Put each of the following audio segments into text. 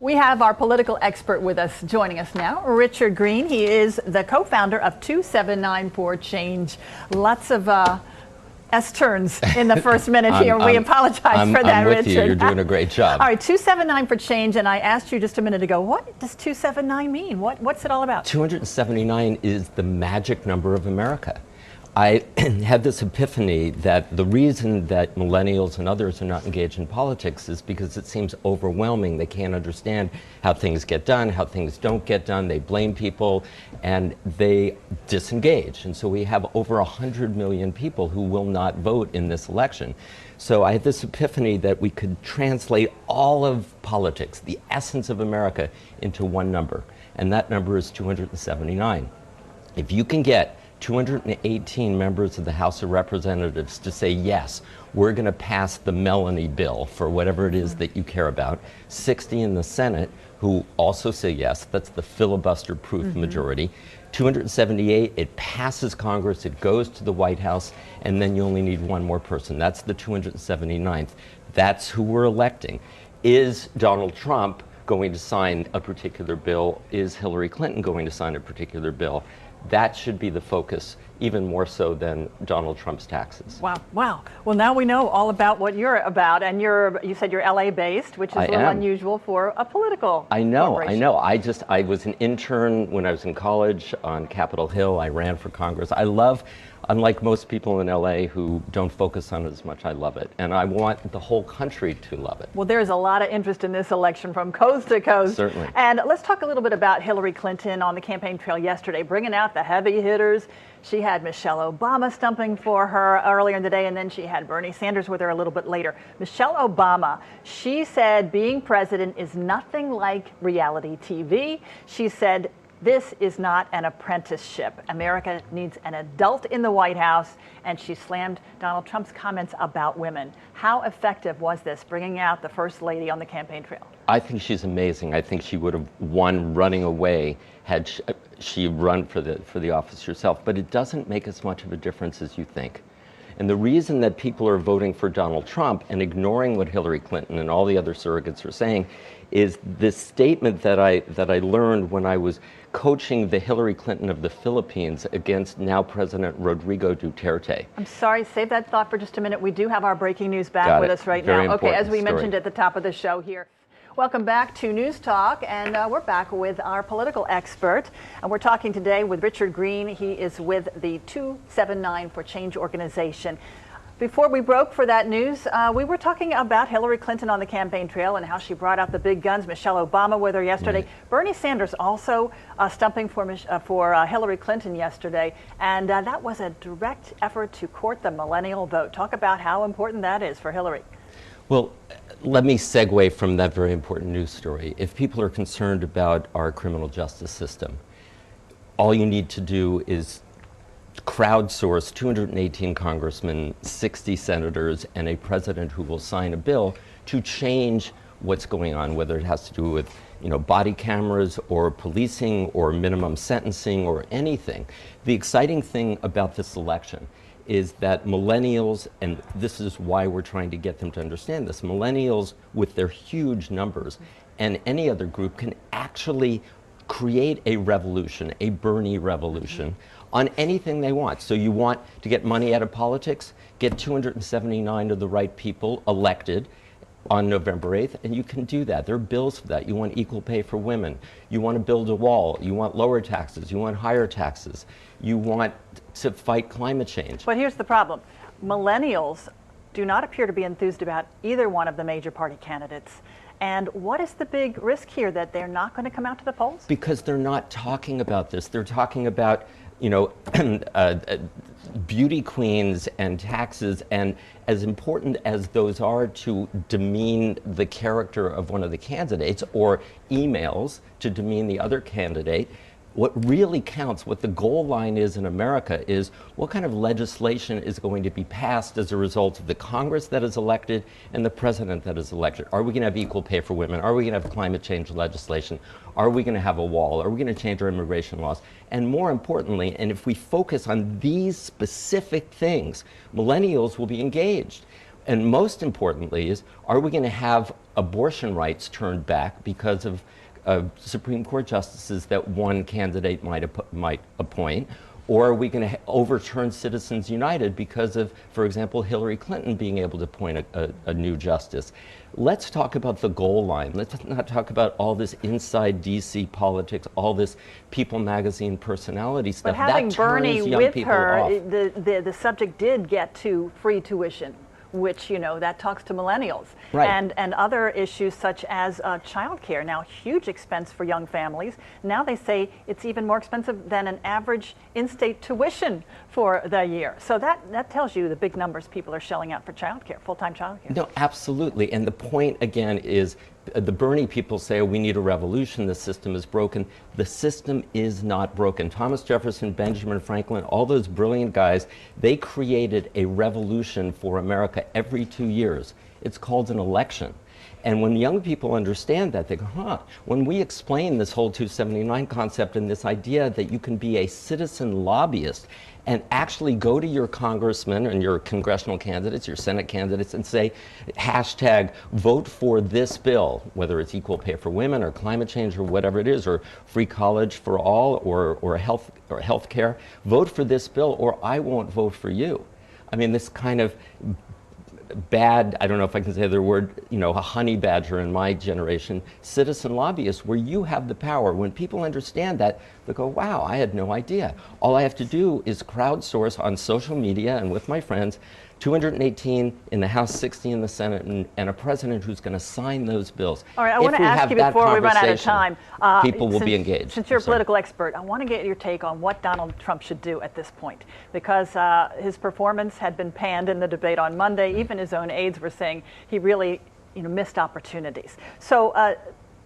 We have our political expert with us, joining us now, Richard Greene. He is the co-founder of 279 for Change. Lots of S-turns in the first minute here. We apologize for that, I'm with Richard. you. You're doing a great job. All right, 279 for Change, and I asked you just a minute ago, what does 279 mean? What's it all about? 279 is the magic number of America. I had this epiphany that the reason that millennials and others are not engaged in politics is because it seems overwhelming. They can't understand how things get done, how things don't get done. They blame people and they disengage. And so we have over 100 million people who will not vote in this election. So I had this epiphany that we could translate all of politics, the essence of America, into one number. And that number is 279. If you can get 218 members of the House of Representatives to say, yes, we're going to pass the Melanie bill for whatever it is that you care about, 60 in the Senate who also say yes, that's the filibuster-proof majority, 278, it passes Congress, it goes to the White House, and then you only need one more person. That's the 279th. That's who we're electing. Is Donald Trump going to sign a particular bill? Is Hillary Clinton going to sign a particular bill? That should be the focus, even more so than Donald Trump's taxes. Wow, wow. Well, now we know all about what you're about, and you said you're LA based, which is a little unusual for a political corporation. I was an intern when I was in college on Capitol Hill. I ran for Congress. Unlike most people in LA who don't focus on it as much, I love it. And I want the whole country to love it. Well, there's a lot of interest in this election from coast to coast. Certainly. And let's talk a little bit about Hillary Clinton on the campaign trail yesterday, bringing out the heavy hitters. She had Michelle Obama stumping for her earlier in the day, and then she had Bernie Sanders with her a little bit later. Michelle Obama, she said being president is nothing like reality TV. She said, this is not an apprenticeship. America needs an adult in the White House, and she slammed Donald Trump's comments about women. How effective was this, bringing out the First Lady on the campaign trail? I think she's amazing. I think she would have won running away had she run for the office herself. But it doesn't make as much of a difference as you think. And the reason that people are voting for Donald Trump and ignoring what Hillary Clinton and all the other surrogates are saying is this statement that I learned when I was coaching the Hillary Clinton of the Philippines against now President Rodrigo Duterte. I'm sorry, save that thought for just a minute. We do have our breaking news back with us right now. Okay, as we mentioned at the top of the show here. Welcome back to News Talk, and we're back with our political expert, and we're talking today with Richard Greene. He is with the 279 for Change organization. Before we broke for that news, we were talking about Hillary Clinton on the campaign trail and how she brought out the big guns. Michelle Obama with her yesterday. Bernie Sanders also stumping for Hillary Clinton yesterday, and that was a direct effort to court the millennial vote. Talk about how important that is for Hillary. Well, let me segue from that very important news story. If people are concerned about our criminal justice system, all you need to do is crowdsource 218 congressmen, 60 senators, and a president who will sign a bill to change what's going on, whether it has to do with body cameras or policing or minimum sentencing or anything. The exciting thing about this election is that millennials, and this is why we're trying to get them to understand this, millennials with their huge numbers and any other group can actually create a revolution, a Bernie revolution, on anything they want. So you want to get money out of politics, get 279 of the right people elected on November 8th, and you can do that. There are bills for that. You want equal pay for women. You want to build a wall. You want lower taxes. You want higher taxes. You want to fight climate change. But here's the problem. Millennials do not appear to be enthused about either one of the major party candidates. And what is the big risk here, that they're not going to come out to the polls? Because they're not talking about this. They're talking about beauty queens and taxes, and as important as those are to demean the character of one of the candidates, or emails to demean the other candidate, what really counts, what the goal line is in America, is what kind of legislation is going to be passed as a result of the Congress that is elected and the president that is elected. Are we going to have equal pay for women? Are we going to have climate change legislation? Are we going to have a wall? Are we going to change our immigration laws? And more importantly, and if we focus on these specific things, millennials will be engaged. And most importantly is, are we going to have abortion rights turned back because of Supreme Court justices that one candidate might appoint? Or are we going to overturn Citizens United because of, for example, Hillary Clinton being able to appoint a new justice? Let's talk about the goal line. Let's not talk about all this inside DC politics, all this People magazine personality stuff. But having that Bernie turns young with people her, off. the subject did get to free tuition, which, you know, that talks to millennials. Right. And other issues such as childcare. Now, huge expense for young families. Now they say it's even more expensive than an average in-state tuition for the year. So that tells you the big numbers people are shelling out for childcare, full-time childcare. No, absolutely. And the point, again, is the Bernie people say, oh, we need a revolution, the system is broken. The system is not broken. Thomas Jefferson, Benjamin Franklin, all those brilliant guys, they created a revolution for America every 2 years. It's called an election. And when young people understand that, they go, huh, when we explain this whole 279 concept and this idea that you can be a citizen lobbyist and actually go to your congressmen and your congressional candidates, your Senate candidates, and say, hashtag vote for this bill, whether it's equal pay for women or climate change or whatever it is, or free college for all, or health care, vote for this bill or I won't vote for you. I mean, this kind of bad, I don't know if I can say the word, you know, a honey badger in my generation, citizen lobbyists, where you have the power. When people understand that, they go, wow, I had no idea. All I have to do is crowdsource on social media and with my friends, 218 in the House, 60 in the Senate, and a president who's going to sign those bills. All right, I want to ask you before we run out of time. People will be engaged. Since you're a political expert, I want to get your take on what Donald Trump should do at this point, because his performance had been panned in the debate on Monday. Even his own aides were saying he really, you know, missed opportunities. So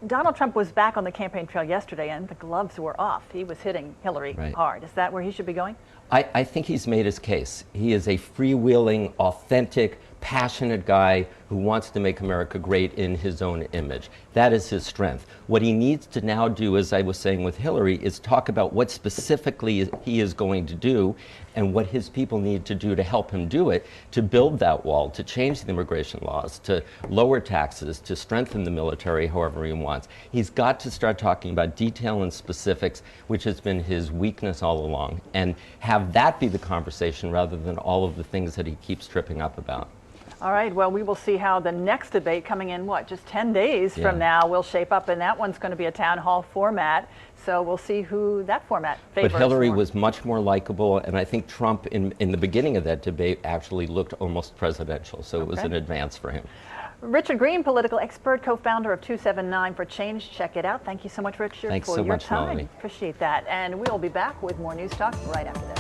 Donald Trump was back on the campaign trail yesterday, and the gloves were off. He was hitting Hillary hard. Is that where he should be going? I think he's made his case. He is a freewheeling, authentic, passionate guy who wants to make America great in his own image. That is his strength. What he needs to now do, as I was saying with Hillary, is talk about what specifically he is going to do and what his people need to do to help him do it, to build that wall, to change the immigration laws, to lower taxes, to strengthen the military however he wants. He's got to start talking about detail and specifics, which has been his weakness all along, and have that be the conversation rather than all of the things that he keeps tripping up about. All right, well, we will see how the next debate coming in, just 10 days from now will shape up, and that one's going to be a town hall format, so we'll see who that format favors. But Hillary was much more likable, and I think Trump, in the beginning of that debate, actually looked almost presidential, so it was an advance for him. Richard Greene, political expert, co-founder of 279 for Change. Check it out. Thank you so much, Richard, Thanks for so your much, time. Melanie. Appreciate that, and we'll be back with more News Talk right after this.